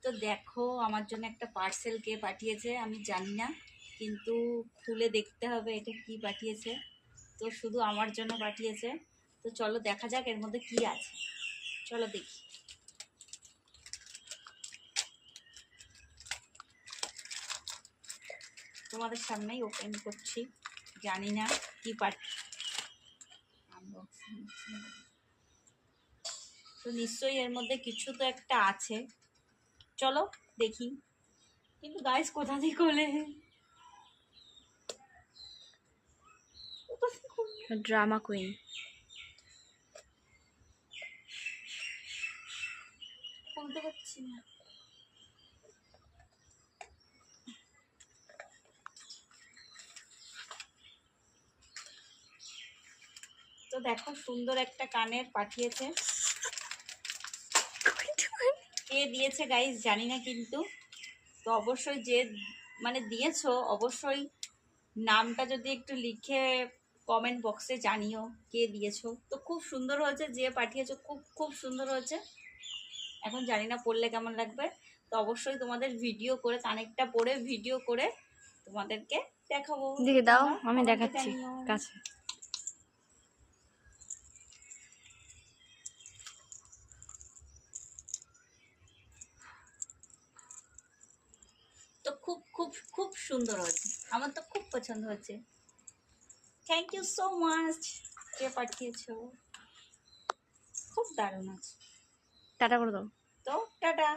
তো দেখো আমার জন্য একটা পার্সেল কে পাঠিয়েছে আমি জানি না, কিন্তু খুলে দেখতে হবে এটা কি পাঠিয়েছে। তো শুধু আমার জন্য পাঠিয়েছে, তো চলো দেখা যাক এর মধ্যে কি আছে, চলো দেখি। তোমাদের সামনেই ওপেন করছি, জানি না কি আনবক্সিং। তো নিশ্চয়ই এর মধ্যে কিছু তো একটা আছে, চলো দেখি। কিন্তু গাইস কোথা থেকে খোলে? Drama queen. খুলতে পারছি না। তো দেখো সুন্দর একটা কানের পাঠিয়েছে, কে দিয়েছে গাইস জানি না, কিন্তু তো অবশ্যই যে মানে দিয়েছো অবশ্যই নামটা যদি একটু লিখে কমেন্ট বক্সে জানিও কে দিয়েছো। তো খুব সুন্দর হয়েছে, যে পাঠিয়েছো খুব খুব সুন্দর হয়েছে। এখন জানি না পড়লে কেমন লাগবে, তো অবশ্যই তোমাদের ভিডিও করে কানেরটা পরে ভিডিও করে তোমাদেরকে দেখাবো। দেখে দাও, তোমরা আমি কমেন্টে দেখাচ্ছি জানিও। কাছে। তো খুব খুব খুব সুন্দর হয়েছে, আমার তো খুব পছন্দ হয়েছে। থ্যাংক ইউ সো মাচ কে পাঠিয়েছো, খুব দারুণ আছে। টাটা করে দাও। তো টাটা।